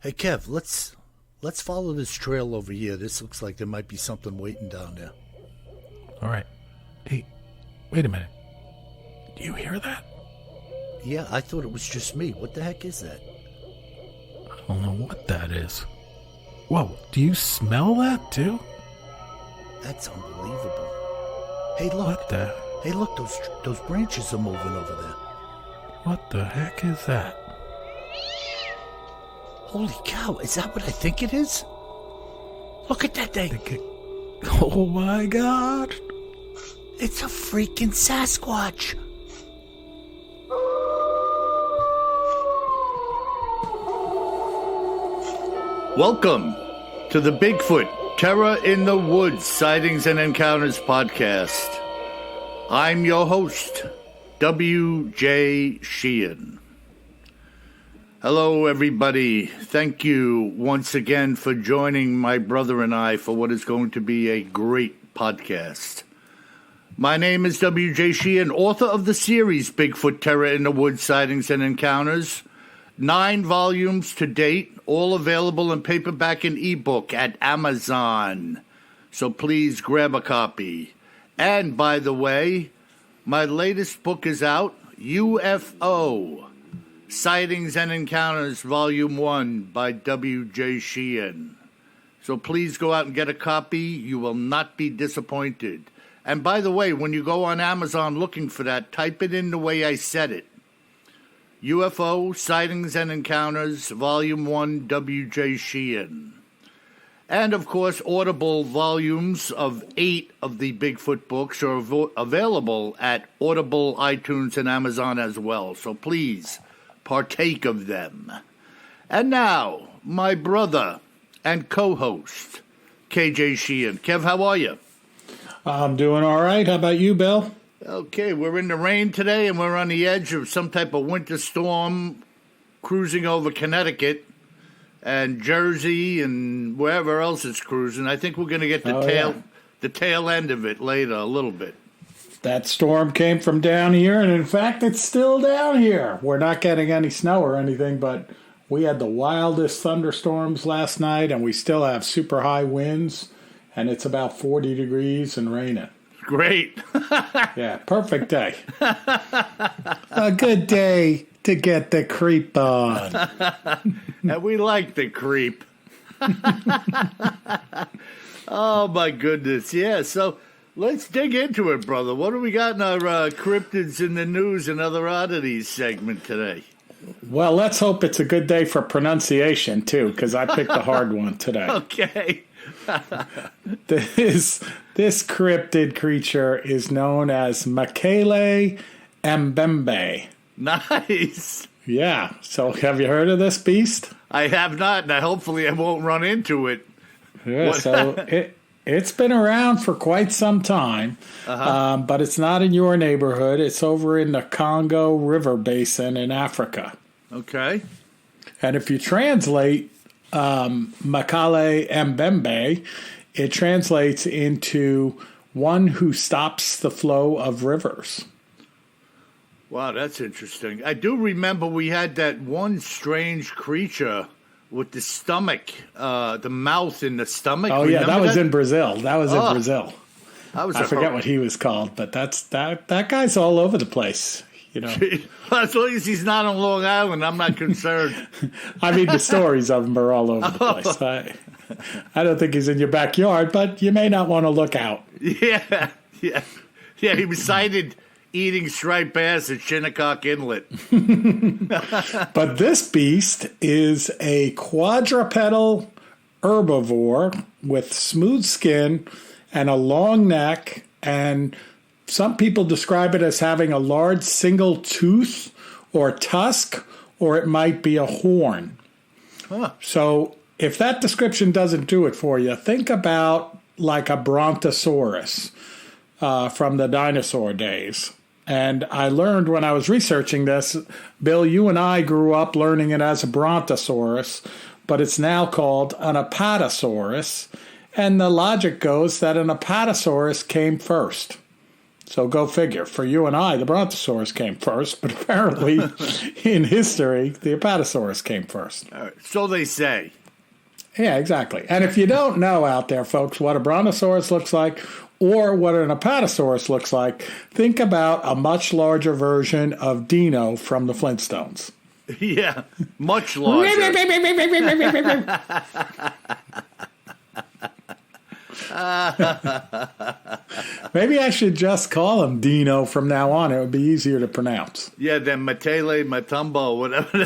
Hey Kev, let's follow this trail over here. This looks like there might be something waiting down there. All right. Hey, wait a minute. Do you hear that? Yeah, I thought it was just me. What the heck is that? I don't know what that is. Whoa, do you smell that too? That's unbelievable. Hey, look. What the? Hey, look, those branches are moving over there. What the heck is that? Holy cow, is that what I think it is? Look at that thing. Oh my God. It's a freaking Sasquatch. Welcome to the Bigfoot Terror in the Woods Sightings and Encounters podcast. I'm your host, W.J. Sheehan. Hello, everybody. Thank you once again for joining my brother and I for what is going to be a great podcast. My name is W.J. Sheehan, author of the series Bigfoot Terror in the Woods Sightings and Encounters. 9 volumes to date, all available in paperback and ebook at Amazon. So please grab a copy. And by the way, my latest book is out, UFO Sightings and Encounters Volume 1 by W.J. Sheehan. So please go out and get a copy. You will not be disappointed. And by the way, when you go on Amazon looking for that, type it in the way I said it. UFO Sightings and Encounters Volume 1 W.J. Sheehan. And, of course, Audible volumes of 8 of the Bigfoot books are available at Audible, iTunes, and Amazon as well. So please partake of them. And now, my brother and co-host, KJ Sheehan. Kev, how are you? I'm doing all right. How about you, Bill? Okay, we're in the rain today, and we're on the edge of some type of winter storm cruising over Connecticut and Jersey and wherever else it's cruising. I think we're going to get the tail end of it later a little bit. That storm came from down here, and in fact, it's still down here. We're not getting any snow or anything, but we had the wildest thunderstorms last night, and we still have super high winds, and it's about 40 degrees and raining. Great. Yeah, perfect day. A good day to get the creep on. And we like the creep. Oh, my goodness. Yeah, so let's dig into it, brother. What do we got in our cryptids in the news and other oddities segment today? Well, let's hope it's a good day for pronunciation, too, because I picked a hard one today. Okay. This cryptid creature is known as Mokele-MBembe. Nice. Yeah. So have you heard of this beast? I have not, and hopefully I won't run into it. Yeah, so it's been around for quite some time, but it's not in your neighborhood. It's over in the Congo River Basin in Africa. Okay. And if you translate Mokele-MBembe, it translates into one who stops the flow of rivers. Wow, that's interesting. I do remember we had that one strange creature with the stomach, the mouth in the stomach. Oh, yeah, that was in Brazil. That was in Brazil. I forget what he was called, but that guy's all over the place. You know, as long as he's not on Long Island, I'm not concerned. I mean, the stories of him are all over the place. I don't think he's in your backyard, but you may not want to look out. Yeah. He was sighted eating striped bass at Shinnecock Inlet. But this beast is a quadrupedal herbivore with smooth skin and a long neck, and some people describe it as having a large single tooth or tusk, or it might be a horn. Huh. So if that description doesn't do it for you, think about like a brontosaurus from the dinosaur days. And I learned when I was researching this, Bill, you and I grew up learning it as a brontosaurus, but it's now called an apatosaurus. And the logic goes that an apatosaurus came first. So go figure. For you and I, the Brontosaurus came first, but apparently in history, the Apatosaurus came first. So they say. Yeah, exactly. And if you don't know out there, folks, what a Brontosaurus looks like or what an Apatosaurus looks like, think about a much larger version of Dino from the Flintstones. Yeah, much larger. Maybe I should just call him Dino from now on. It would be easier to pronounce. Yeah, then Mokele-MBembe, whatever.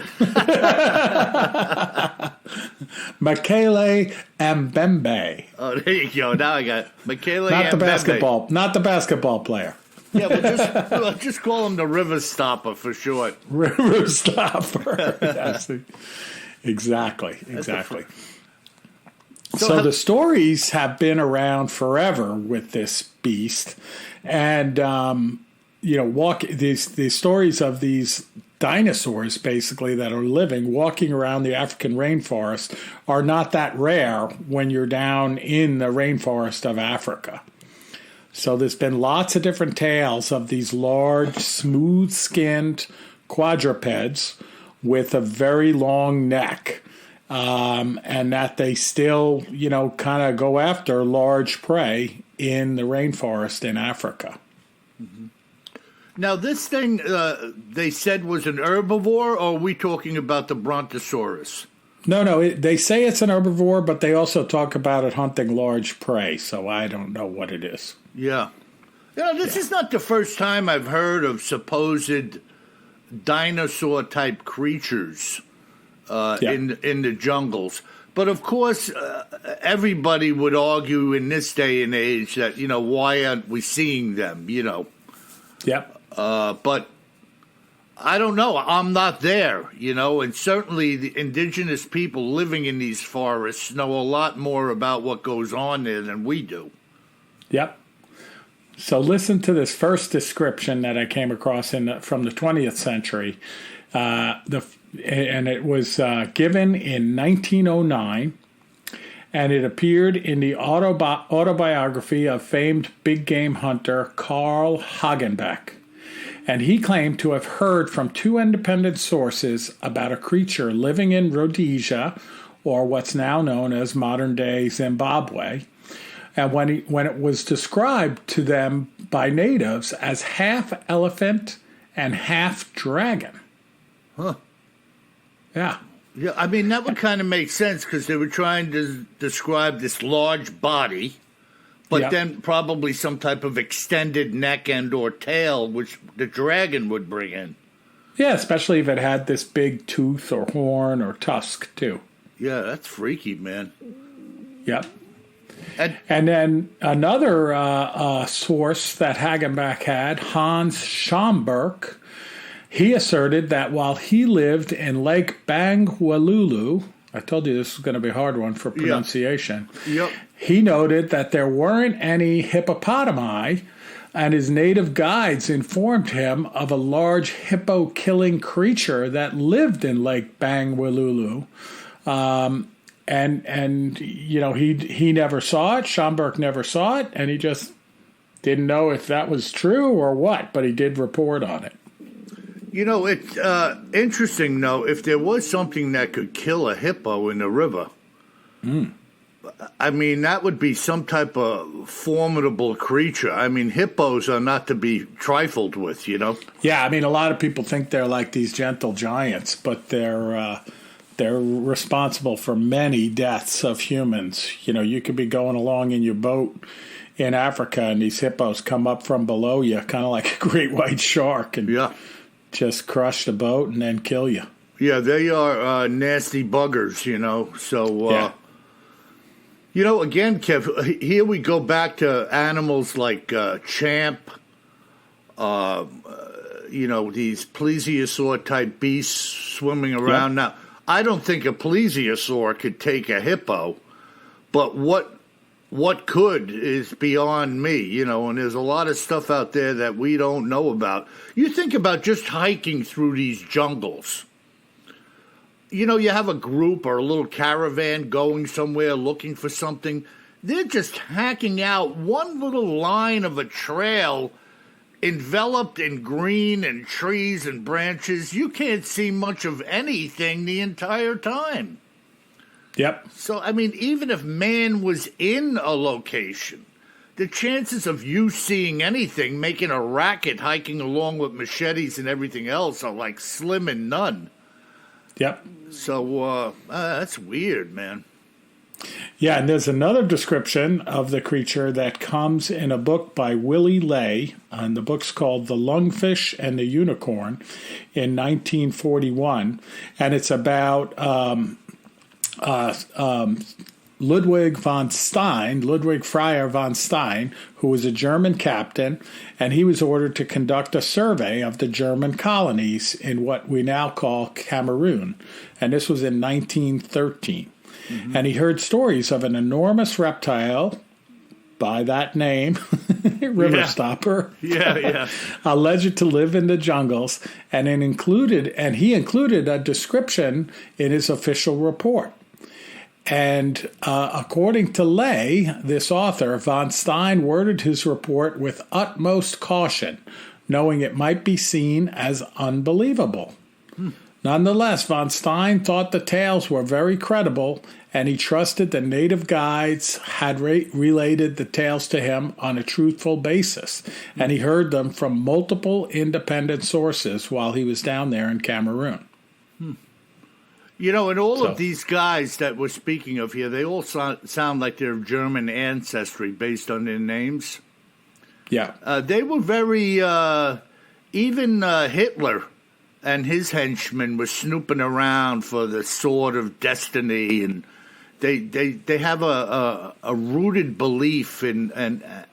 Mokele-MBembe. Oh, there you go. Now I got Mokele-MBembe. Not the basketball player. Yeah, we'll just call him the River Stopper for short. River Stopper. Yes. Exactly. So the stories have been around forever with this beast, and these stories of these dinosaurs basically that are living, walking around the African rainforest, are not that rare when you're down in the rainforest of Africa. So there's been lots of different tales of these large, smooth-skinned quadrupeds with a very long neck. And that they still, kind of go after large prey in the rainforest in Africa. Mm-hmm. Now, this thing they said was an herbivore, or are we talking about the Brontosaurus? No, they say it's an herbivore, but they also talk about it hunting large prey, so I don't know what it is. Yeah. This is not the first time I've heard of supposed dinosaur-type creatures. In the jungles. But of course, everybody would argue in this day and age that, why aren't we seeing them, Yep. But I don't know. I'm not there, and certainly the indigenous people living in these forests know a lot more about what goes on there than we do. Yep. So listen to this first description that I came across from the 20th century. And it was given in 1909, and it appeared in the autobiography of famed big game hunter Carl Hagenbeck. And he claimed to have heard from two independent sources about a creature living in Rhodesia, or what's now known as modern-day Zimbabwe, and when it was described to them by natives as half elephant and half dragon. Huh. Yeah. Yeah, I mean, that would kind of make sense because they were trying to describe this large body, but then probably some type of extended neck and or tail, which the dragon would bring in. Yeah, especially if it had this big tooth or horn or tusk, too. Yeah, that's freaky, man. Yep. And then another source that Hagenbeck had, Hans Schomburg, he asserted that while he lived in Lake Bangwelulo, I told you this was going to be a hard one for pronunciation, he noted that there weren't any hippopotami, and his native guides informed him of a large hippo-killing creature that lived in Lake Bangwelulo. And he never saw it, Schomburg never saw it, and he just didn't know if that was true or what, but he did report on it. It's interesting, though, if there was something that could kill a hippo in the river, I mean, that would be some type of formidable creature. I mean, hippos are not to be trifled with, Yeah, I mean, a lot of people think they're like these gentle giants, but they're responsible for many deaths of humans. You could be going along in your boat in Africa, and these hippos come up from below you, kind of like a great white shark, and just crush the boat and then kill you. Yeah, they are nasty buggers, So, again, Kev, here we go back to animals like champ, these plesiosaur-type beasts swimming around. Now, I don't think a plesiosaur could take a hippo, but what could is beyond me, and there's a lot of stuff out there that we don't know about. You think about just hiking through these jungles. You have a group or a little caravan going somewhere looking for something. They're just hacking out one little line of a trail enveloped in green and trees and branches. You can't see much of anything the entire time. Yep. So, I mean, even if man was in a location, the chances of you seeing anything, making a racket, hiking along with machetes and everything else are like slim and none. Yep. So that's weird, man. Yeah, and there's another description of the creature that comes in a book by Willie Ley, and the book's called The Lungfish and the Unicorn in 1941, and it's about Ludwig Fryer von Stein, who was a German captain, and he was ordered to conduct a survey of the German colonies in what we now call Cameroon, and this was in 1913. Mm-hmm. And he heard stories of an enormous reptile by that name, River Stopper, alleged to live in the jungles, and he included a description in his official report. And according to Ley, this author, von Stein worded his report with utmost caution, knowing it might be seen as unbelievable. Nonetheless, von Stein thought the tales were very credible, and he trusted the native guides had related the tales to him on a truthful basis, and he heard them from multiple independent sources while he was down there in Cameroon. You know, and all of these guys that we're speaking of here, they all sound like they're of German ancestry based on their names. Yeah. They were very, even Hitler and his henchmen were snooping around for the sword of destiny, and they have a rooted belief in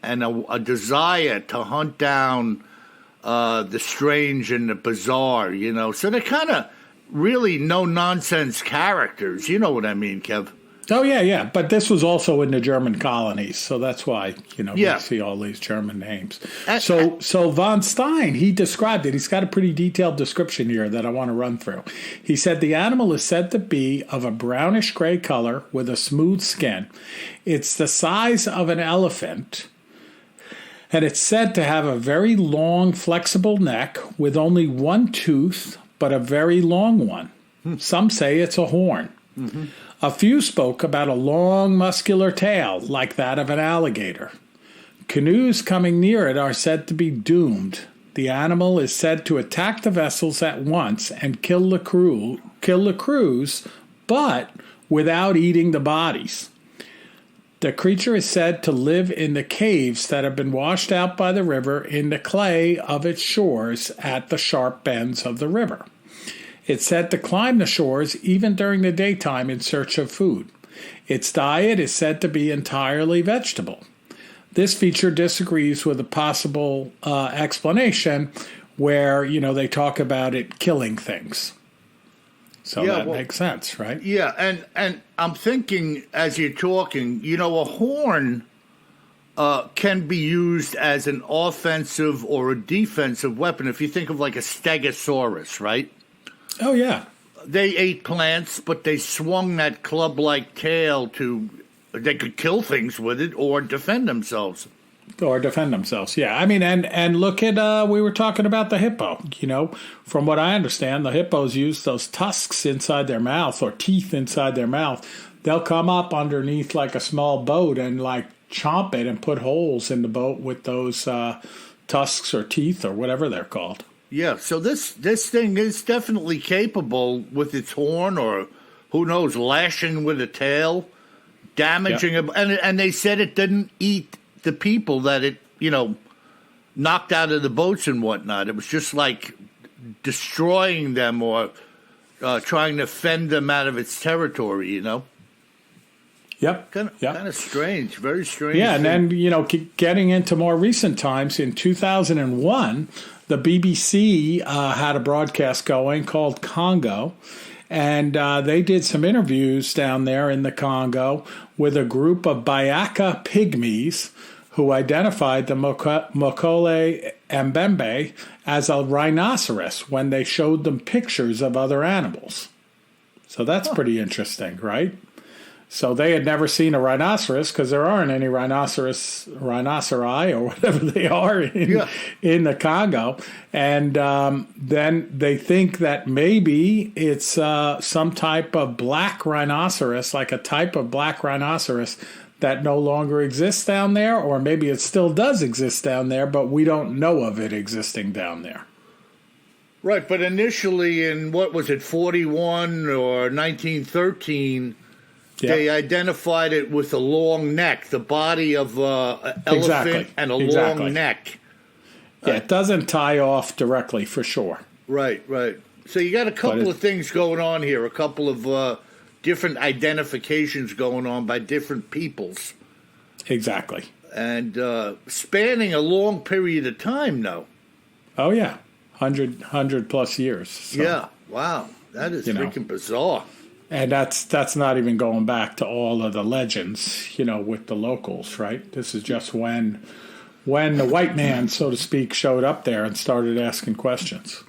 and a desire to hunt down the strange and the bizarre, you know. So they're kind of really no-nonsense characters. You know what I mean, Kev? Oh, yeah. But this was also in the German colonies, so that's why, we see all these German names. So von Stein, he described it. He's got a pretty detailed description here that I want to run through. He said the animal is said to be of a brownish-gray color with a smooth skin. It's the size of an elephant, and it's said to have a very long, flexible neck with only one tooth, but a very long one. Some say it's a horn. Mm-hmm. A few spoke about a long, muscular tail like that of an alligator. Canoes coming near it are said to be doomed. The animal is said to attack the vessels at once and kill the crews, but without eating the bodies. The creature is said to live in the caves that have been washed out by the river in the clay of its shores at the sharp bends of the river. It's said to climb the shores even during the daytime in search of food. Its diet is said to be entirely vegetable. This feature disagrees with a possible explanation where, they talk about it killing things. So that makes sense, right? Yeah, and I'm thinking as you're talking, a horn can be used as an offensive or a defensive weapon. If you think of like a stegosaurus, right? Oh, yeah. They ate plants, but they swung that club-like tail they could kill things with it or defend themselves. Yeah. I mean, and look at, we were talking about the hippo, From what I understand, the hippos use those tusks inside their mouth or teeth inside their mouth. They'll come up underneath like a small boat and like chomp it and put holes in the boat with those tusks or teeth or whatever they're called. Yeah, so this thing is definitely capable with its horn or, who knows, lashing with a tail, damaging it. And they said it didn't eat the people that it, knocked out of the boats and whatnot. It was just like destroying them or trying to fend them out of its territory, Yep. Kind of strange, very strange. Yeah, and then, getting into more recent times, in 2001, the BBC had a broadcast going called Congo, and they did some interviews down there in the Congo with a group of Bayaka pygmies who identified the Mokele-MBembe as a rhinoceros when they showed them pictures of other animals. So that's pretty interesting, right? So they had never seen a rhinoceros because there aren't any rhinoceri or whatever they are in the Congo. And then they think that maybe it's some type of black rhinoceros, like a type of black rhinoceros that no longer exists down there, or maybe it still does exist down there, but we don't know of it existing down there. Right, but initially in, what was it, 41 or 1913... Yep. They identified it with a long neck, the body of an elephant and a long neck. Yeah, it doesn't tie off directly for sure. Right. So you got a couple of things going on here, a couple of different identifications going on by different peoples. Exactly. And spanning a long period of time, though. Oh, yeah. 100 plus years. So, yeah, wow. That is freaking bizarre. And that's not even going back to all of the legends, with the locals, right? This is just when the white man, so to speak, showed up there and started asking questions.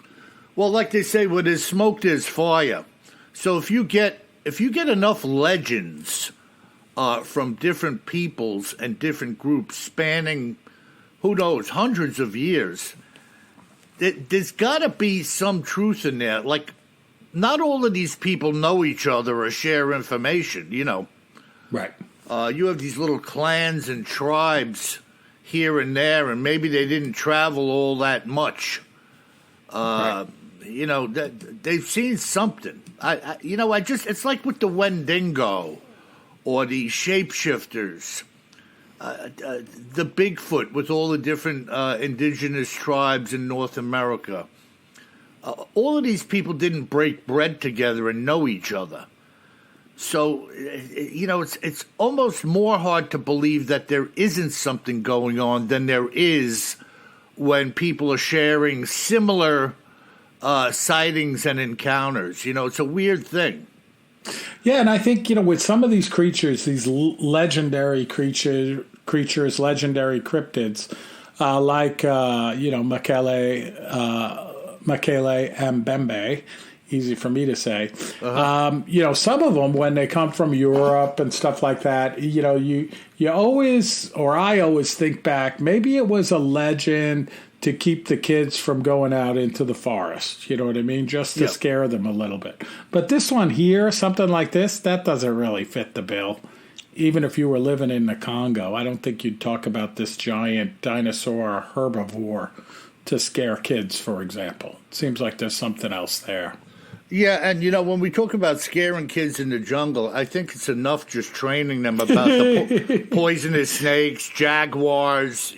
Well, like they say, where there's smoke, there's fire. So if you get enough legends from different peoples and different groups spanning, who knows, hundreds of years, there's got to be some truth in there. Like, not all of these people know each other or share information, Right. You have these little clans and tribes here and there, and maybe they didn't travel all that much. Right. They've seen something. It's like with the Wendigo or the shapeshifters, the Bigfoot with all the different indigenous tribes in North America. All of these people didn't break bread together and know each other. So, it's almost more hard to believe that there isn't something going on than there is when people are sharing similar sightings and encounters. It's a weird thing. Yeah, and I think, with some of these creatures, these legendary creatures, legendary cryptids, like, Mokele-MBembe, easy for me to say. Uh-huh. Some of them, when they come from Europe and stuff like that, you always, or I always think back, maybe it was a legend to keep the kids from going out into the forest. You know what I mean? Just to scare them a little bit. But this one here, something like this, that doesn't really fit the bill. Even if you were living in the Congo, I don't think you'd talk about this giant dinosaur herbivore to scare kids, for example. It seems like there's something else there. Yeah, and when we talk about scaring kids in the jungle, I think it's enough just training them about the poisonous snakes, jaguars,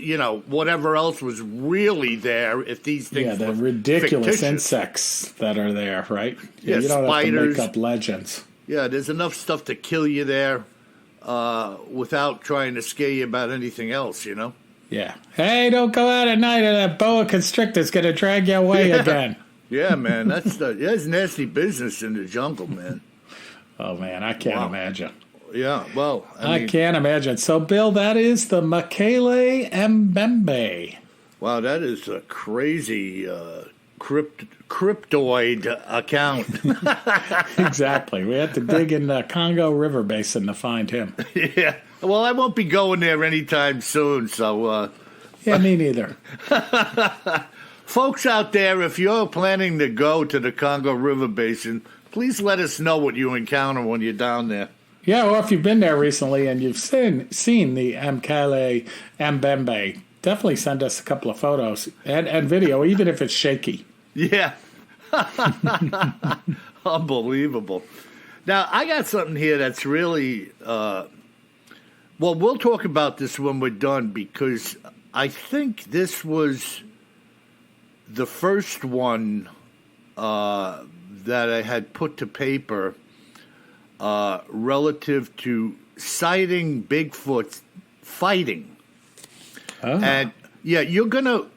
whatever else was really there. If these things, the ridiculous insects that are there, right? Yeah, you don't spiders. Have to make up legends. Yeah, there's enough stuff to kill you there without trying to scare you about anything else. Yeah. Hey, don't go out at night, or that boa constrictor's going to drag you away again. Yeah, man, that's nasty business in the jungle, man. Oh, man, I can't imagine. Yeah, well, I can't imagine. So, Bill, that is the Mokele-MBembe. Wow, that is a crazy cryptoid account. Exactly. We had to dig in the Congo River Basin to find him. Yeah. Well, I won't be going there anytime soon, so... yeah, me neither. Folks out there, if you're planning to go to the Congo River Basin, please let us know what you encounter when you're down there. Yeah, or if you've been there recently and you've seen the Mokele-MBembe, definitely send us a couple of photos and video, even if it's shaky. Yeah. Unbelievable. Now, I got something here that's really... well, we'll talk about this when we're done, because I think this was the first one that I had put to paper relative to sighting Bigfoot fighting. Oh. And, yeah, you're going to,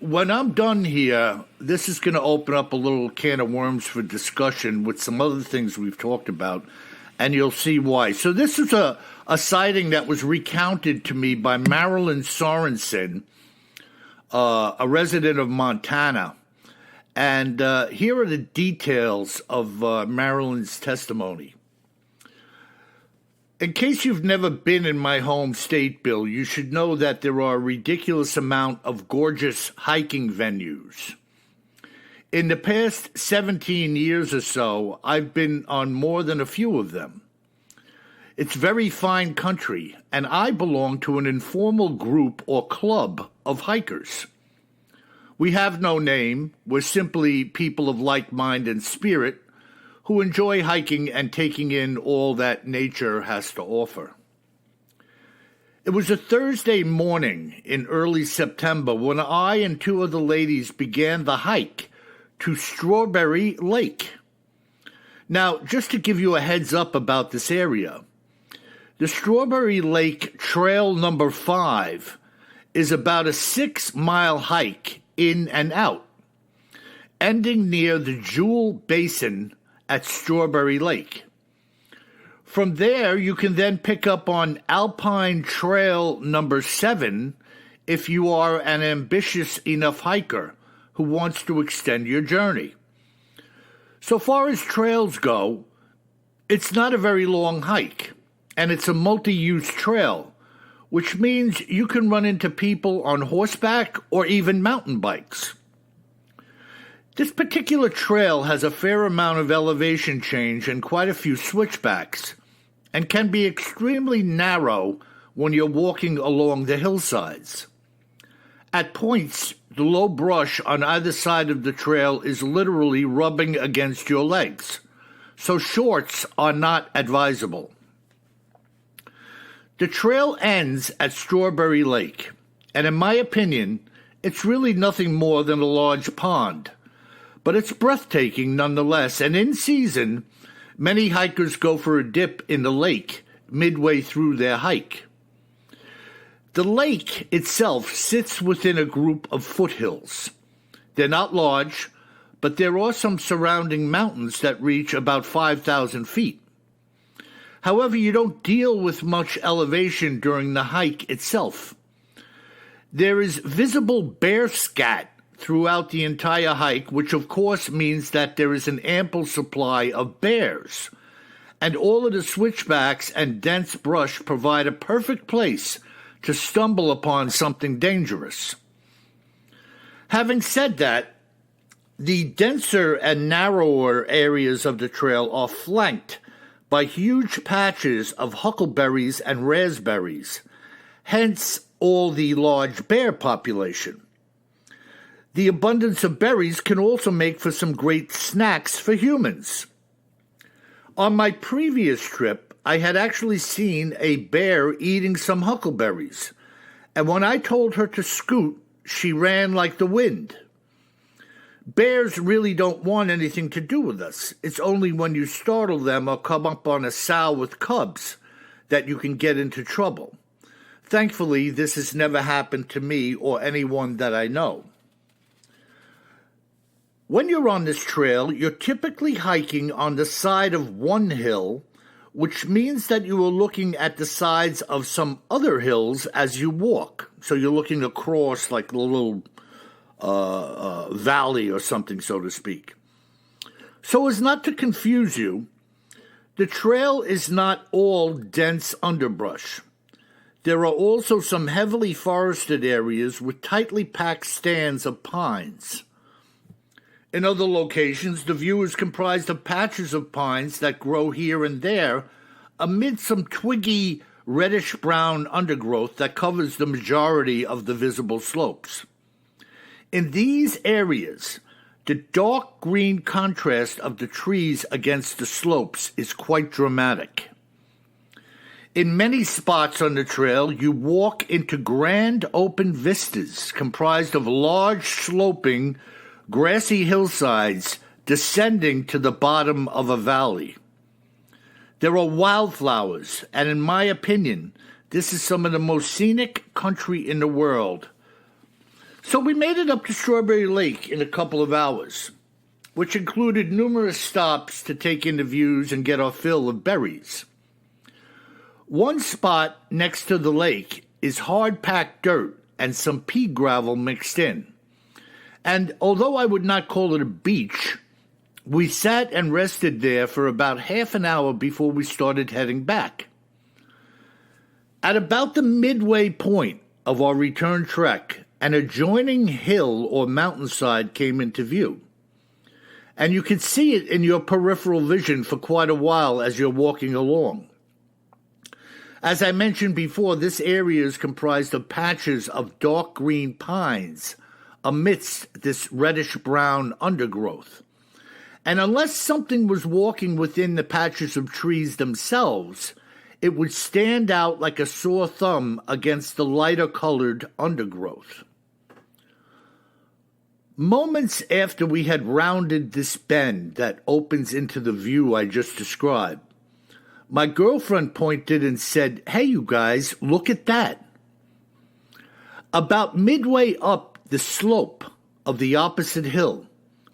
when I'm done here, this is going to open up a little can of worms for discussion with some other things we've talked about, and you'll see why. So this is a sighting that was recounted to me by Marilyn Sorensen, a resident of Montana. And here are the details of Marilyn's testimony. In case you've never been in my home state, Bill, you should know that there are a ridiculous amount of gorgeous hiking venues. In the past 17 years or so, I've been on more than a few of them. It's very fine country, and I belong to an informal group or club of hikers. We have no name. We're simply people of like mind and spirit who enjoy hiking and taking in all that nature has to offer. It was a Thursday morning in early September when I and two other ladies began the hike to Strawberry Lake. Now, just to give you a heads up about this area, the Strawberry Lake Trail number 5 is about a 6-mile hike in and out, ending near the Jewel Basin at Strawberry Lake. From there, you can then pick up on Alpine Trail number 7 if you are an ambitious enough hiker who wants to extend your journey. So far as trails go, it's not a very long hike, and it's a multi-use trail, which means you can run into people on horseback or even mountain bikes. This particular trail has a fair amount of elevation change and quite a few switchbacks, and can be extremely narrow when you're walking along the hillsides. At points, the low brush on either side of the trail is literally rubbing against your legs, so shorts are not advisable. The trail ends at Strawberry Lake, and in my opinion, it's really nothing more than a large pond. But it's breathtaking nonetheless, and in season, many hikers go for a dip in the lake midway through their hike. The lake itself sits within a group of foothills. They're not large, but there are some surrounding mountains that reach about 5,000 feet. However, you don't deal with much elevation during the hike itself. There is visible bear scat throughout the entire hike, which of course means that there is an ample supply of bears, and all of the switchbacks and dense brush provide a perfect place to stumble upon something dangerous. Having said that, the denser and narrower areas of the trail are flanked by huge patches of huckleberries and raspberries, hence all the large bear population. The abundance of berries can also make for some great snacks for humans. On my previous trip, I had actually seen a bear eating some huckleberries, and when I told her to scoot, she ran like the wind. Bears really don't want anything to do with us. It's only when you startle them or come up on a sow with cubs that you can get into trouble. Thankfully, this has never happened to me or anyone that I know. When you're on this trail, you're typically hiking on the side of one hill, which means that you are looking at the sides of some other hills as you walk. So you're looking across like a little valley or something, so to speak. So as not to confuse you, the trail is not all dense underbrush. There are also some heavily forested areas with tightly packed stands of pines. In other locations, the view is comprised of patches of pines that grow here and there amid some twiggy, reddish-brown undergrowth that covers the majority of the visible slopes. In these areas, the dark green contrast of the trees against the slopes is quite dramatic. In many spots on the trail, you walk into grand open vistas comprised of large sloping grassy hillsides descending to the bottom of a valley. There are wildflowers, and in my opinion, this is some of the most scenic country in the world. So we made it up to Strawberry Lake in a couple of hours, which included numerous stops to take in the views and get our fill of berries. One spot next to the lake is hard-packed dirt and some pea gravel mixed in. And although I would not call it a beach, we sat and rested there for about half an hour before we started heading back. At about the midway point of our return trek, an adjoining hill or mountainside came into view. And you could see it in your peripheral vision for quite a while as you're walking along. As I mentioned before, this area is comprised of patches of dark green pines amidst this reddish-brown undergrowth. And unless something was walking within the patches of trees themselves, it would stand out like a sore thumb against the lighter-colored undergrowth. Moments after we had rounded this bend that opens into the view I just described, my girlfriend pointed and said, "Hey, you guys, look at that." About midway up the slope of the opposite hill,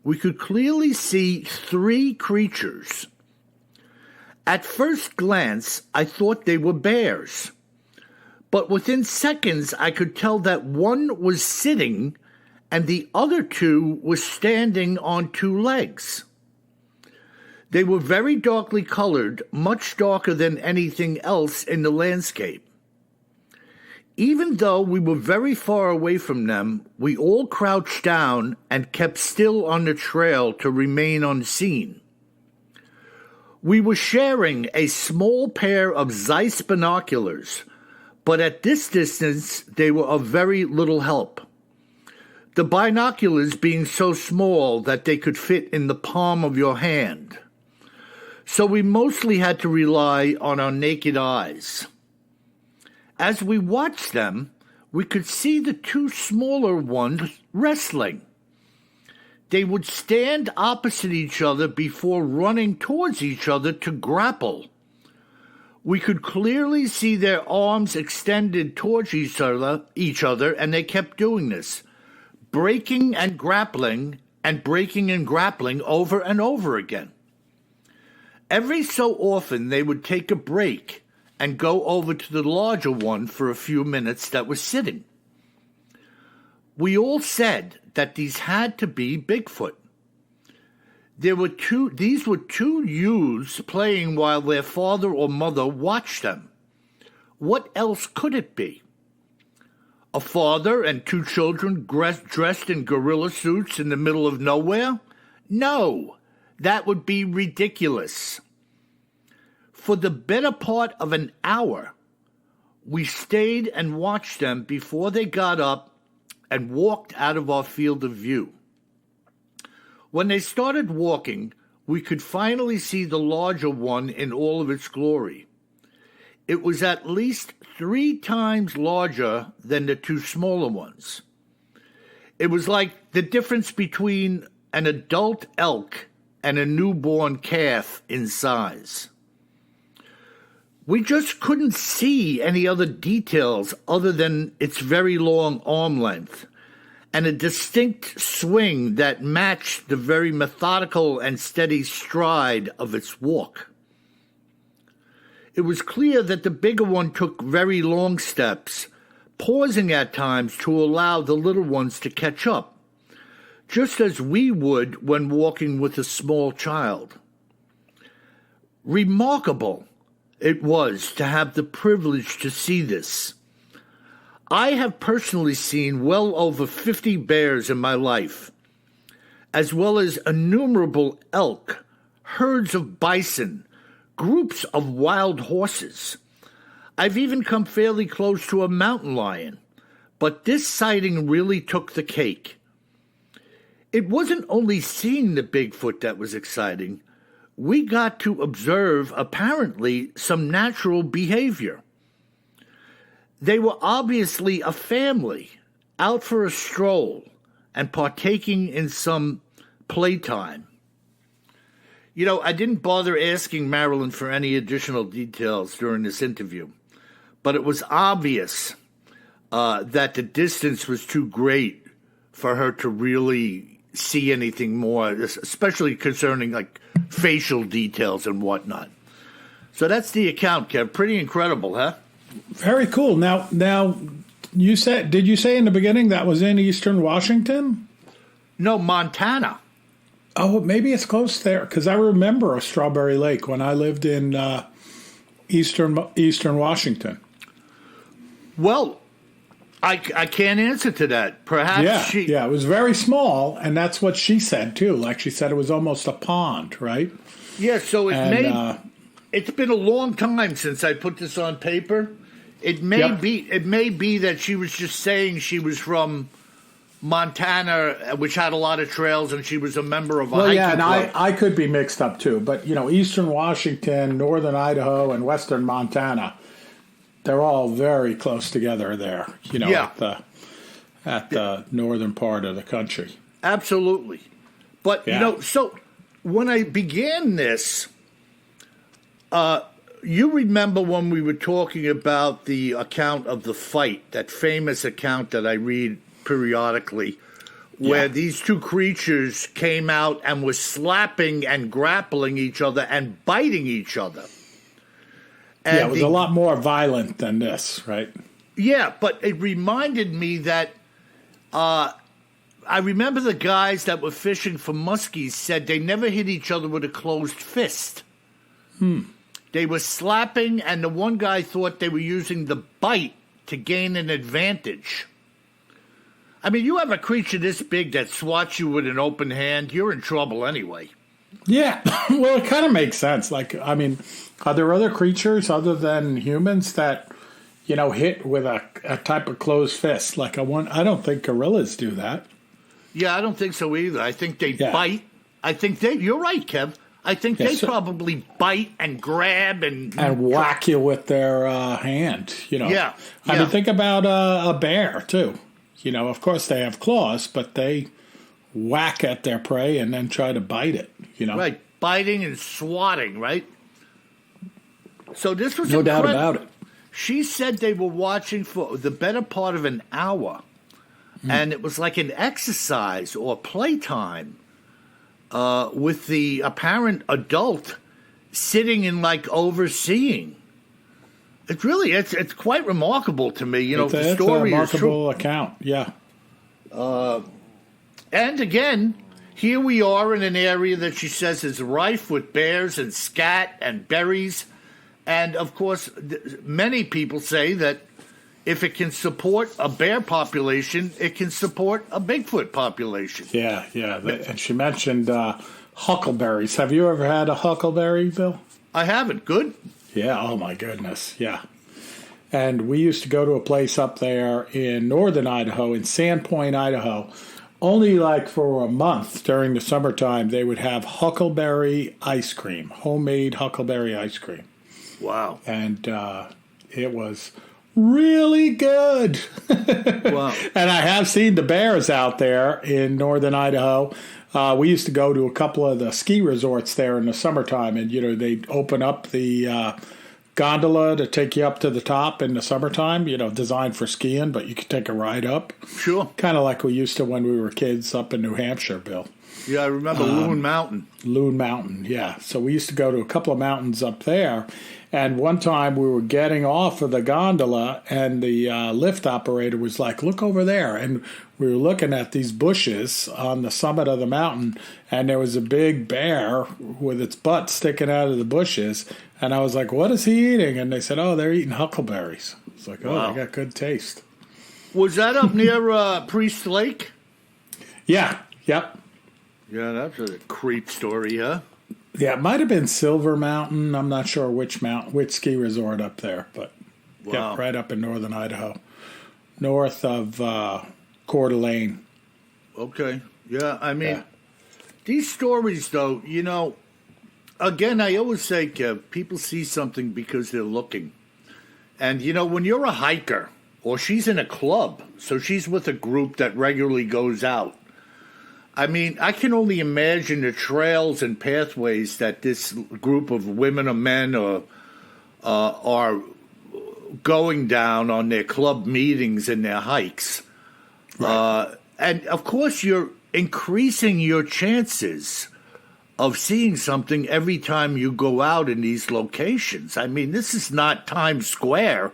we could clearly see 3 creatures. At first glance, I thought they were bears, but within seconds I could tell that one was sitting and the other 2 were standing on 2 legs. They were very darkly colored, much darker than anything else in the landscape. Even though we were very far away from them, we all crouched down and kept still on the trail to remain unseen. We were sharing a small pair of Zeiss binoculars, but at this distance they were of very little help. The binoculars being so small that they could fit in the palm of your hand. So we mostly had to rely on our naked eyes. As we watched them, we could see the 2 smaller ones wrestling. They would stand opposite each other before running towards each other to grapple. We could clearly see their arms extended towards each other, and they kept doing this, breaking and grappling over and over again. Every so often, they would take a break and go over to the larger one for a few minutes that was sitting. We all said that these had to be Bigfoot. These were 2 youths playing while their father or mother watched them. What else could it be? A father and 2 children dressed in gorilla suits in the middle of nowhere? No. That would be ridiculous. For the better part of an hour, we stayed and watched them before they got up and walked out of our field of view. When they started walking, we could finally see the larger one in all of its glory. It was at least 3 times larger than the 2 smaller ones. It was like the difference between an adult elk and a newborn calf in size. We just couldn't see any other details other than its very long arm length and a distinct swing that matched the very methodical and steady stride of its walk. It was clear that the bigger one took very long steps, pausing at times to allow the little ones to catch up, just as we would when walking with a small child. Remarkable it was to have the privilege to see this. I have personally seen well over 50 bears in my life, as well as innumerable elk, herds of bison, groups of wild horses. I've even come fairly close to a mountain lion, but this sighting really took the cake. It wasn't only seeing the Bigfoot that was exciting. We got to observe, apparently, some natural behavior. They were obviously a family, out for a stroll and partaking in some playtime. You know, I didn't bother asking Marilyn for any additional details during this interview, but it was obvious that the distance was too great for her to really see anything more, especially concerning like facial details and whatnot. So that's the account, Kev. Pretty incredible, huh? Very cool. Now, you said, did you say in the beginning that was in Eastern Washington? No, Montana. Oh, maybe it's close there, because I remember a Strawberry Lake when I lived in Eastern Washington. Well, I can't answer to that. Perhaps yeah, it was very small, and that's what she said too. Like she said, it was almost a pond, right? Yeah, so it's been a long time since I put this on paper. It may be that she was just saying she was from Montana, which had a lot of trails, and she was a member of a hiking club. I could be mixed up too. But eastern Washington, northern Idaho, and western Montana, they're all very close together there. At the northern part of the country. Absolutely, but so when I began this, you remember when we were talking about the account of the fight, that famous account that I read periodically, where these two creatures came out and were slapping and grappling each other and biting each other. And it was a lot more violent than this, right? Yeah, but it reminded me that I remember the guys that were fishing for muskies said they never hit each other with a closed fist. They were slapping, and the one guy thought they were using the bite to gain an advantage. I mean, you have a creature this big that swats you with an open hand, you're in trouble anyway. Yeah, well, it kind of makes sense. Like, I mean, are there other creatures other than humans that, hit with a type of closed fist? Like I don't think gorillas do that. Yeah, I don't think so either. I think they bite. I think you're right, Kev. I think they probably bite and grab and whack you with their hand. Yeah. I mean, think about a bear too. Of course they have claws, but they whack at their prey and then try to bite it. Right, biting and swatting. Right. So this was no doubt about it. She said they were watching for the better part of an hour, and it was like an exercise or playtime. With the apparent adult sitting and overseeing. It's quite remarkable to me. The story is a remarkable is account. Yeah. And again, here we are in an area that she says is rife with bears and scat and berries, and of course, many people say that if it can support a bear population, it can support a Bigfoot population. Yeah. And she mentioned huckleberries. Have you ever had a huckleberry, Bill? I haven't. Good? Yeah. Oh, my goodness. Yeah. And we used to go to a place up there in northern Idaho, in Sandpoint, Idaho. Only for a month during the summertime, they would have huckleberry ice cream, homemade huckleberry ice cream. Wow. And it was really good. Wow. And I have seen the bears out there in northern Idaho. We used to go to a couple of the ski resorts there in the summertime, and they'd open up the gondola to take you up to the top in the summertime, designed for skiing, but you could take a ride up. Sure. Kind of like we used to when we were kids up in New Hampshire, Bill. Yeah, I remember Loon Mountain. Loon Mountain, yeah. So we used to go to a couple of mountains up there. And one time we were getting off of the gondola, and the lift operator was like, "Look over there." And we were looking at these bushes on the summit of the mountain, and there was a big bear with its butt sticking out of the bushes. And I was like, "What is he eating?" And they said, "Oh, they're eating huckleberries." It's like, "Oh, wow. They got good taste." Was that up near Priest Lake? Yeah, yep. Yeah, that's a creep story, huh? Yeah, it might have been Silver Mountain. I'm not sure which ski resort up there, but yeah, right up in northern Idaho, north of Coeur d'Alene. Okay, yeah, I mean, these stories, though, again, I always say, Kev, people see something because they're looking. And, when you're a hiker, or she's in a club, so she's with a group that regularly goes out, I mean, I can only imagine the trails and pathways that this group of women or men are going down on their club meetings and their hikes. Right. And, of course, you're increasing your chances of seeing something every time you go out in these locations. I mean, this is not Times Square.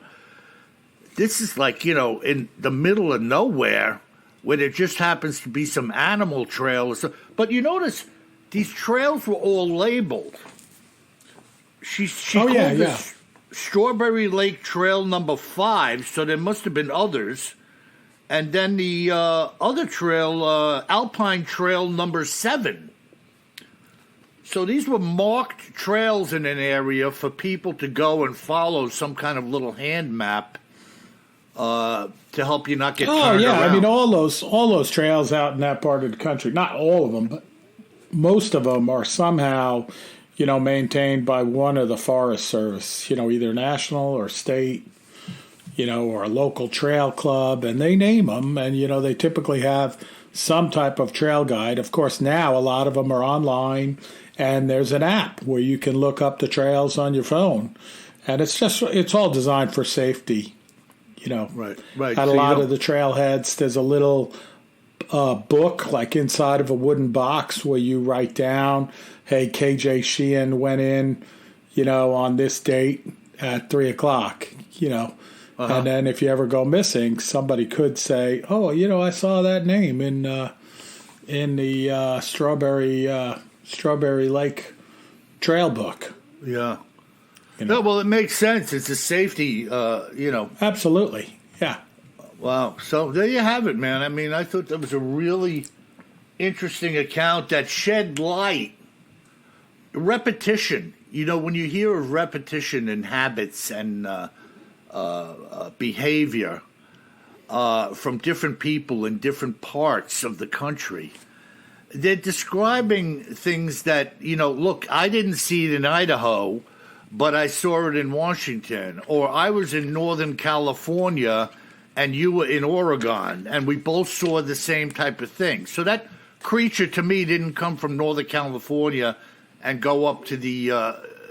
This is in the middle of nowhere, where there just happens to be some animal trails. But you notice these trails were all labeled. She Strawberry Lake Trail number 5, so there must have been others. And then the other trail, Alpine Trail number 7. So these were marked trails in an area for people to go and follow some kind of little hand map to help you not get turned around. I mean, all those trails out in that part of the country, not all of them, but most of them are somehow, maintained by one of the Forest Service, either national or state, or a local trail club, and they name them, and, they typically have some type of trail guide. Of course, now a lot of them are online, and there's an app where you can look up the trails on your phone, and it's all designed for safety, Right. At a lot of the trailheads, there's a little book, like inside of a wooden box, where you write down, hey, KJ Sheehan went in, on this date at 3:00, And then if you ever go missing, somebody could say, oh, I saw that name in the Strawberry Lake Trail book. Yeah. No, well, it makes sense. It's a safety, Absolutely. Yeah. Wow. So there you have it, man. I mean, I thought that was a really interesting account that shed light. Repetition. When you hear of repetition in habits and behavior from different people in different parts of the country, they're describing things that, look, I didn't see it in Idaho, but I saw it in Washington, or I was in Northern California and you were in Oregon, and we both saw the same type of thing. So that creature, to me, didn't come from Northern California and go up to the,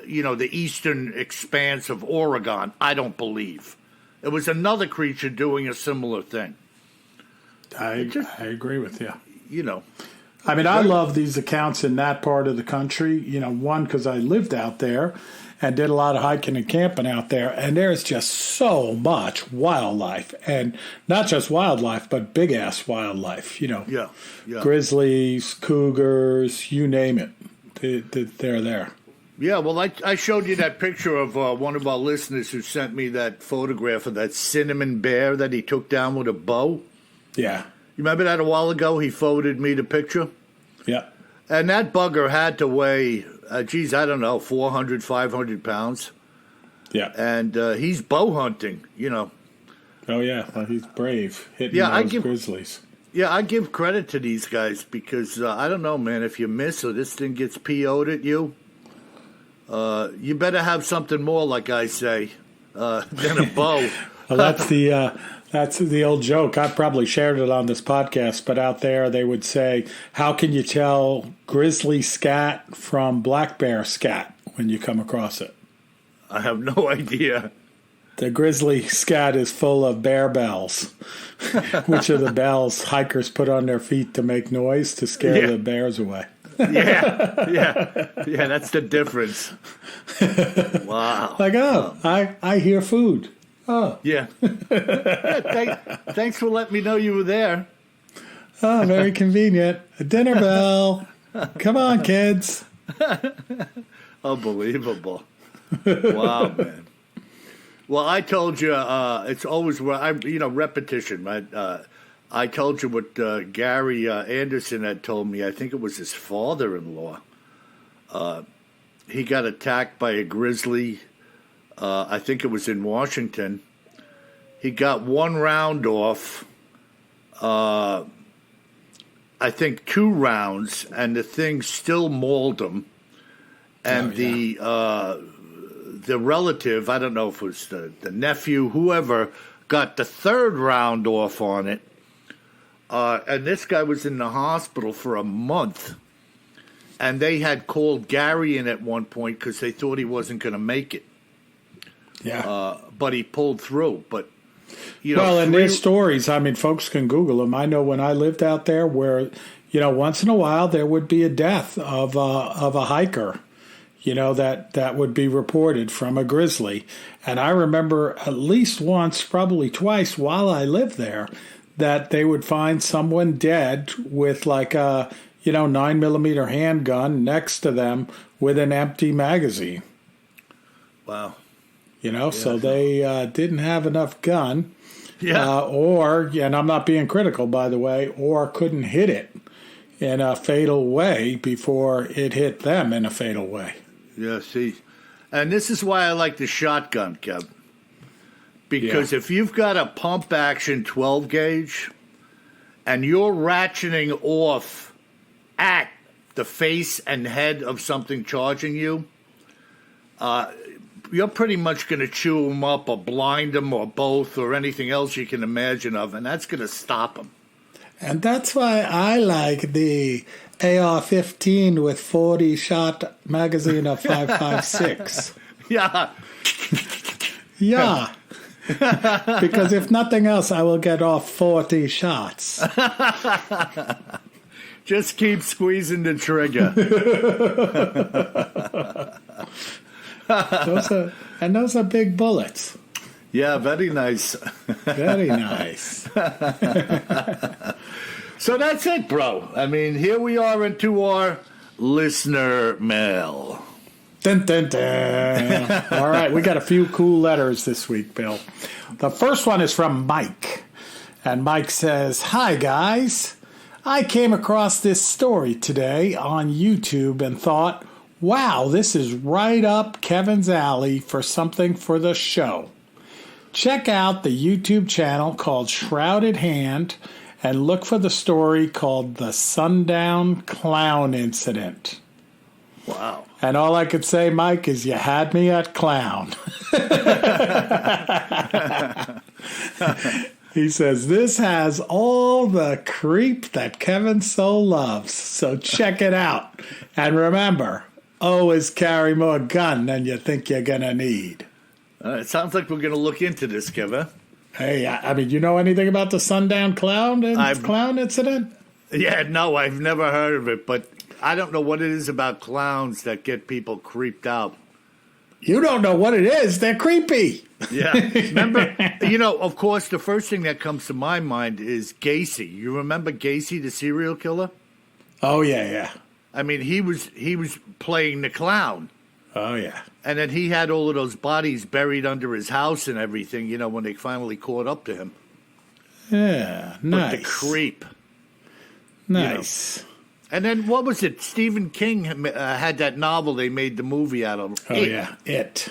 the eastern expanse of Oregon. I don't believe. It was another creature doing a similar thing. I agree with you. I mean, I love these accounts in that part of the country. One, because I lived out there and did a lot of hiking and camping out there, and there's just so much wildlife, and not just wildlife, but big-ass wildlife, Yeah. Grizzlies, cougars, you name it. They're there. Yeah, well, I showed you that picture of one of our listeners who sent me that photograph of that cinnamon bear that he took down with a bow. Yeah. You remember that a while ago? He forwarded me the picture. Yeah. And that bugger had to weigh, I don't know, 400, 500 pounds. Yeah. And he's bow hunting, Oh, yeah. Well, he's brave, hitting those grizzlies. Yeah, I give credit to these guys because, I don't know, man, if you miss or this thing gets PO'd at you, you better have something more, like I say, than a bow. Well, that's the old joke. I probably shared it on this podcast, but out there they would say, how can you tell grizzly scat from black bear scat when you come across it? I have no idea. The grizzly scat is full of bear bells, which are the bells hikers put on their feet to make noise to scare the bears away. Yeah, that's the difference. Wow. Like, I hear food. Oh. Yeah. Thanks for letting me know you were there. Oh, very convenient. A dinner bell. Come on, kids. Unbelievable. Wow, man. Well, I told you it's always repetition. I told you what Gary Anderson had told me. I think it was his father-in-law. He got attacked by a grizzly. I think it was in Washington. He got one round off. I think 2 rounds, and the thing still mauled him. And the relative, I don't know if it was the nephew, whoever, got the 3rd round off on it. And this guy was in the hospital for a month. And they had called Gary in at one point because they thought he wasn't going to make it. Yeah. But he pulled through. But, and there's stories. I mean, folks can Google them. I know when I lived out there where, once in a while there would be a death of a hiker, that would be reported from a grizzly. And I remember at least once, probably twice while I lived there, that they would find someone dead with like a, 9mm handgun next to them with an empty magazine. Wow. So they didn't have enough gun. Yeah. And I'm not being critical, by the way, or couldn't hit it in a fatal way before it hit them in a fatal way. Yeah, see. And this is why I like the shotgun, Kev. Because if you've got a pump action 12 gauge and you're ratcheting off at the face and head of something charging you, you're pretty much going to chew them up or blind them or both or anything else you can imagine of, and that's going to stop them. And that's why I like the AR-15 with 40-shot magazine of 5.56. Yeah. Yeah. Because if nothing else, I will get off 40 shots. Just keep squeezing the trigger. Those are big bullets. Yeah, very nice. Very nice. So that's it, bro. I mean, here we are into our listener mail. Dun, dun, dun. All right, we got a few cool letters this week, Bill. The first one is from Mike. And Mike says, "Hi, guys. I came across this story today on YouTube and thought, wow, this is right up Kevin's alley for something for the show. Check out the YouTube channel called Shrouded Hand and look for the story called The Sundown Clown Incident." Wow. And all I could say, Mike, is you had me at clown. He says, "This has all the creep that Kevin so loves, so check it out. And remember, always carry more gun than you think you're going to need." It sounds like we're going to look into this, Kevin. Hey, I mean, you know anything about the Sundown Clown Incident? Yeah, no, I've never heard of it, but I don't know what it is about clowns that get people creeped out. You don't know what it is. They're creepy. Yeah. Remember, of course, the first thing that comes to my mind is Gacy. You remember Gacy, the serial killer? Oh, yeah. I mean, he was playing the clown. Oh, yeah. And then he had all of those bodies buried under his house and everything, when they finally caught up to him. Yeah, nice. But the creep. Nice. And then, what was it? Stephen King had that novel they made the movie out of. Oh, yeah. It.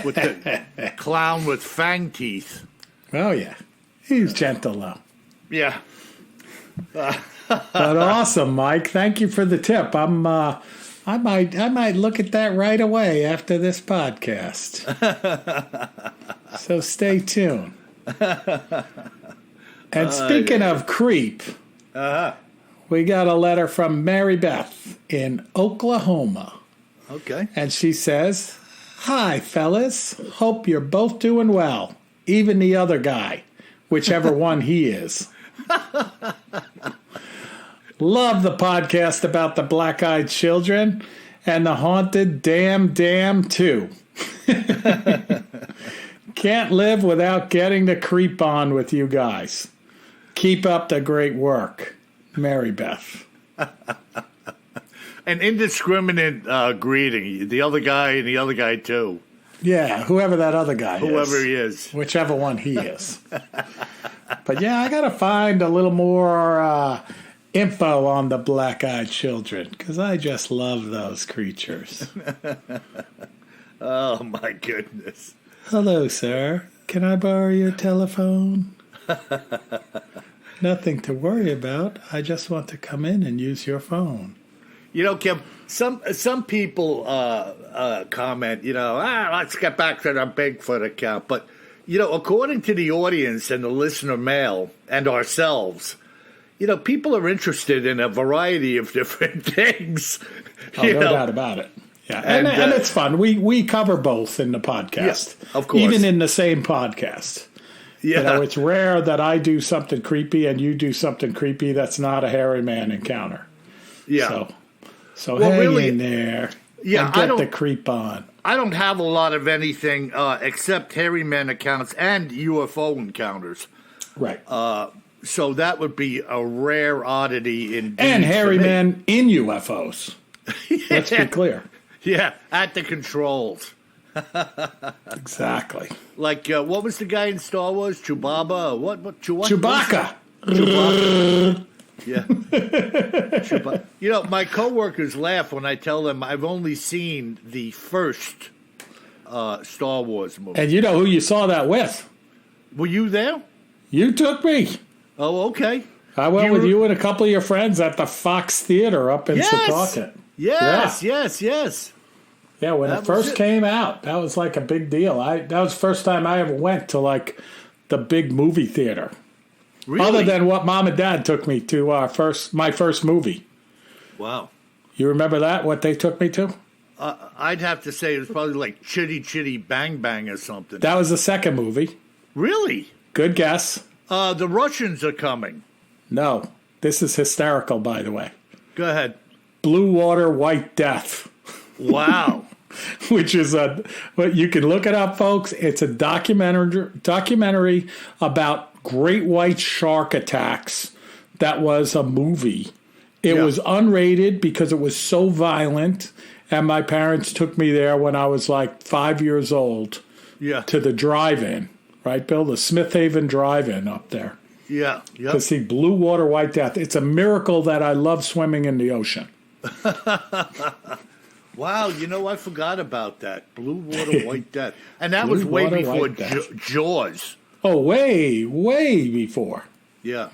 With the clown with fang teeth. Oh, yeah. He's gentle, though. Yeah. But awesome, Mike. Thank you for the tip. I might look at that right away after this podcast. So stay tuned. And speaking of creep, we got a letter from Mary Beth in Oklahoma. Okay. And she says, "Hi, fellas. Hope you're both doing well. Even the other guy, whichever one he is. Love the podcast about the black-eyed children and the haunted dam too. Can't live without getting the creep on with you guys. Keep up the great work. Mary Beth." An indiscriminate greeting. The other guy and the other guy too. Yeah, whoever that other guy is. Whoever he is. Whichever one he is. But yeah, I got to find a little more info on the black-eyed children because I just love those creatures. Oh, my goodness. "Hello, sir. Can I borrow your telephone?" "Nothing to worry about. I just want to come in and use your phone." Kim, some people comment, let's get back to the Bigfoot account. But, according to the audience and the listener mail and ourselves, people are interested in a variety of different things. No doubt about it. Yeah, and it's fun. We cover both in the podcast. Yeah, of course. Even in the same podcast. Yeah. It's rare that I do something creepy and you do something creepy that's not a hairy man encounter. Yeah. So hang in there and get the creep on. I don't have a lot of anything except hairy man accounts and UFO encounters. Right. So that would be a rare oddity indeed. And hairy men in UFOs. Let's be clear. Yeah, at the controls. Exactly. Like, what was the guy in Star Wars? Chewbacca? What? Chewbacca. Chewbacca. Yeah. You know, my coworkers laugh when I tell them I've only seen the first Star Wars movie. And you know who you saw that with? Were you there? You took me. Oh, okay. I went with you and a couple of your friends at the Fox Theater up in Setauket. Yes. Yeah, when it first came out, that was like a big deal. That was the first time I ever went to like the big movie theater. Really? Other than what Mom and Dad took me to my first movie. Wow. You remember that? What they took me to? I'd have to say it was probably like Chitty Chitty Bang Bang or something. That was the second movie. Really? Good guess. The Russians are coming. No, this is hysterical, by the way. Go ahead. Blue Water, White Death. Wow. Which is you can look it up, folks. It's a documentary about great white shark attacks. That was a movie. It was unrated because it was so violent, and my parents took me there when I was like 5 years old. Yeah. To the drive-in, right, Bill? The Smith Haven drive-in up there. Yeah. Yep. To see Blue Water, White Death. It's a miracle that I love swimming in the ocean. Wow, you know, I forgot about that. Blue Water, White Death. And that was way before Jaws. Oh, way before. Yeah.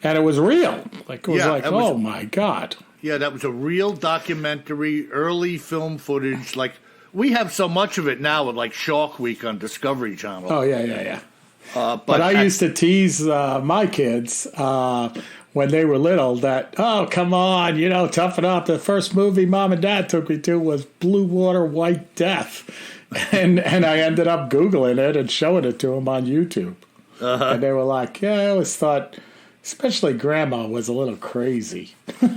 And it was real. Like, it was oh, my God. Yeah, that was a real documentary, early film footage. Like, we have so much of it now with, like, Shark Week on Discovery Channel. Oh, yeah. But I used to tease my kids when they were little that, oh, come on, toughen up. The first movie Mom and Dad took me to was Blue Water, White Death. And I ended up Googling it and showing it to them on YouTube. Uh-huh. And they were like, yeah, I always thought, especially Grandma, was a little crazy. All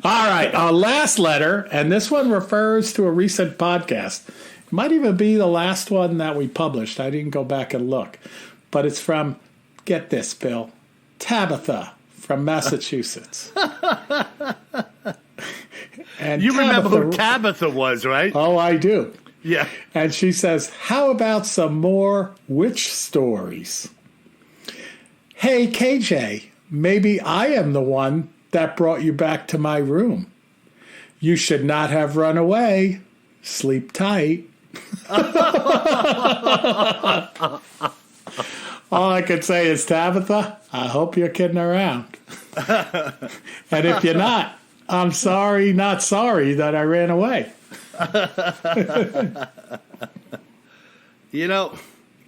right, our last letter, and this one refers to a recent podcast. It might even be the last one that we published. I didn't go back and look. But it's from, get this, Bill, Tabitha from Massachusetts. And you remember who Tabitha was, right? Oh, I do. Yeah. And she says, how about some more witch stories? Hey, KJ, maybe I am the one that brought you back to my room. You should not have run away. Sleep tight. All I could say is, Tabitha, I hope you're kidding around. And if you're not, I'm sorry, not sorry that I ran away.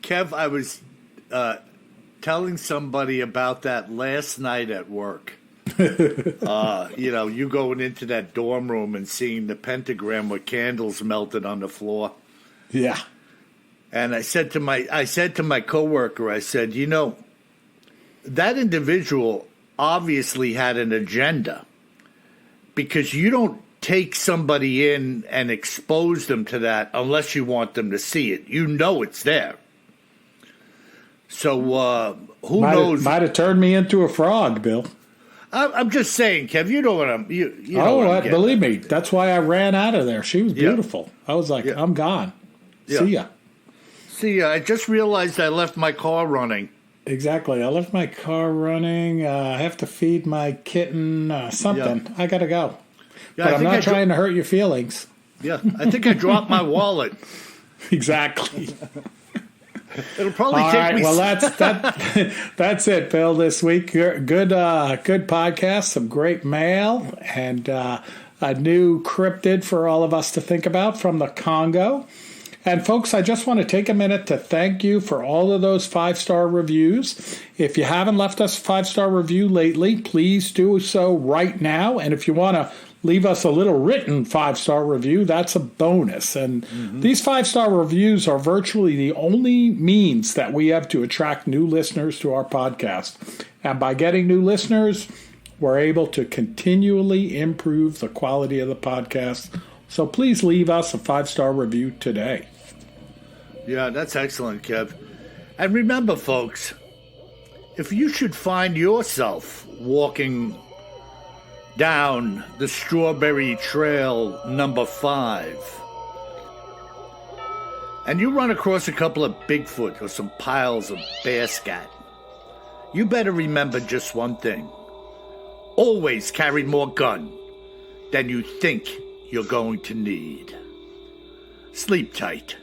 Kev, I was telling somebody about that last night at work. You going into that dorm room and seeing the pentagram with candles melted on the floor. Yeah. And I said to my coworker, I said, that individual obviously had an agenda, because you don't take somebody in and expose them to that unless you want them to see it. You know it's there. So who knows? Might have turned me into a frog, Bill. I'm just saying, Kev. You know what I'm. Believe me, that's why I ran out of there. She was beautiful. I was like, I'm gone. Yeah. See ya. I just realized I left my car running. Exactly. I left my car running. I have to feed my kitten something. Yeah. I got to go. Yeah, but I'm not trying to hurt your feelings. Yeah, I think I dropped my wallet. Exactly. It'll probably take me. Well, that's it, Bill. This week, good podcast, some great mail, and a new cryptid for all of us to think about from the Congo. And folks, I just want to take a minute to thank you for all of those 5-star reviews. If you haven't left us a 5-star review lately, please do so right now. And if you want to leave us a little written 5-star review, that's a bonus. And these 5-star reviews are virtually the only means that we have to attract new listeners to our podcast. And by getting new listeners, we're able to continually improve the quality of the podcast. So please leave us a 5-star review today. Yeah, that's excellent, Kev. And remember, folks, if you should find yourself walking down the Strawberry Trail number 5, and you run across a couple of Bigfoot or some piles of bear scat, you better remember just one thing. Always carry more gun than you think you're going to need. Sleep tight.